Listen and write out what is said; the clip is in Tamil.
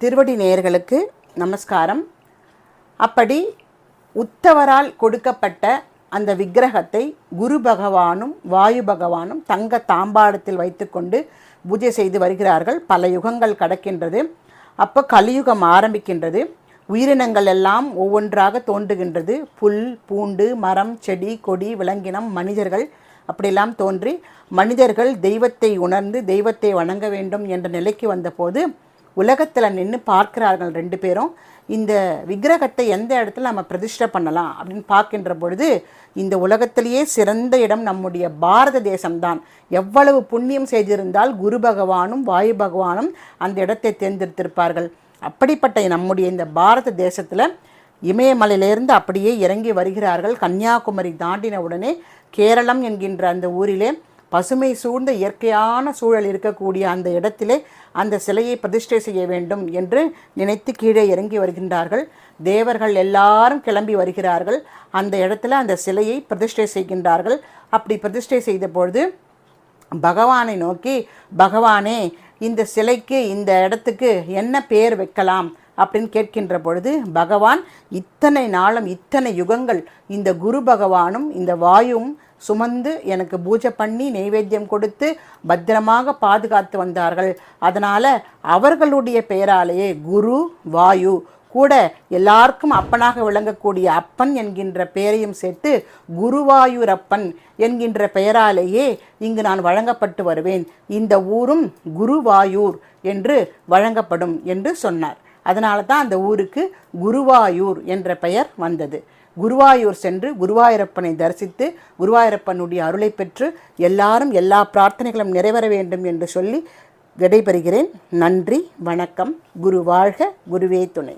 திருவடி நேயர்களுக்கு நமஸ்காரம். அப்படி உத்தவரால் கொடுக்கப்பட்ட அந்த விக்கிரகத்தை குரு பகவானும் வாயு பகவானும் தங்க தாம்பாளத்தில் வைத்துக்கொண்டு பூஜை செய்து வருகிறார்கள். பல யுகங்கள் கடக்கின்றது. அப்போ கலியுகம் ஆரம்பிக்கின்றது. உயிரினங்கள் எல்லாம் ஒவ்வொன்றாக தோன்றுகின்றது. புல், பூண்டு, மரம், செடி, கொடி, விலங்கினம், மனிதர்கள் அப்படியெல்லாம் தோன்றி மனிதர்கள் தெய்வத்தை உணர்ந்து தெய்வத்தை வணங்க வேண்டும் என்ற நிலைக்கு வந்தபோது உலகத்தில் நின்று பார்க்கிறார்கள் ரெண்டு பேரும். இந்த விக்கிரகத்தை எந்த இடத்துல நம்ம பிரதிஷ்டை பண்ணலாம் அப்படின்னு பார்க்கின்ற பொழுது இந்த உலகத்திலேயே சிறந்த இடம் நம்முடைய பாரத தேசம்தான். எவ்வளவு புண்ணியம் செய்திருந்தால் குரு பகவானும் வாயு பகவானும் அந்த இடத்தை தேர்ந்தெடுத்திருப்பார்கள். அப்படிப்பட்ட நம்முடைய இந்த பாரத தேசத்தில் இமயமலையிலிருந்து அப்படியே இறங்கி வருகிறார்கள். கன்னியாகுமரி தாண்டின உடனே கேரளம் என்கின்ற அந்த ஊரிலே பசுமை சூழ்ந்த இயற்கையான சூழல் இருக்கக்கூடிய அந்த இடத்திலே அந்த சிலையை பிரதிஷ்டை செய்ய வேண்டும் என்று நினைத்து கீழே இறங்கி வருகின்றார்கள். தேவர்கள் எல்லாரும் கிளம்பி வருகிறார்கள். அந்த இடத்துல அந்த சிலையை பிரதிஷ்டை செய்கின்றார்கள். அப்படி பிரதிஷ்டை செய்த பொழுது பகவானை நோக்கி, பகவானே, இந்த சிலைக்கு இந்த இடத்துக்கு என்ன பேர் வைக்கலாம் அப்படின்னு கேட்கின்ற பொழுது பகவான் இத்தனை நாளும் இத்தனை யுகங்கள் இந்த குரு பகவானும் இந்த வாயுவும் சுமந்து எனக்கு பூஜை பண்ணி நைவேத்தியம் கொடுத்து பத்திரமாக பாதுகாத்து வந்தார்கள். அதனால் அவர்களுடைய பெயராலேயே குரு வாயு கூட எல்லாருக்கும் அப்பனாக விளங்கக்கூடிய அப்பன் என்கின்ற பெயரையும் சேர்த்து குருவாயூரப்பன் என்கின்ற பெயராலேயே இங்கு நான் வழங்கப்பட்டு வருவேன். இந்த ஊரும் குருவாயூர் என்று வழங்கப்படும் என்று சொன்னார். அதனால தான் அந்த ஊருக்கு குருவாயூர் என்ற பெயர் வந்தது. குருவாயூர் சென்று குருவாயூரப்பனை தரிசித்து குருவாயூரப்பனுடைய அருளை பெற்று எல்லாரும் எல்லா பிரார்த்தனைகளும் நிறைவேற வேண்டும் என்று சொல்லி விடைபெறுகிறேன். நன்றி, வணக்கம். குரு வாழ்க, குருவே துணை.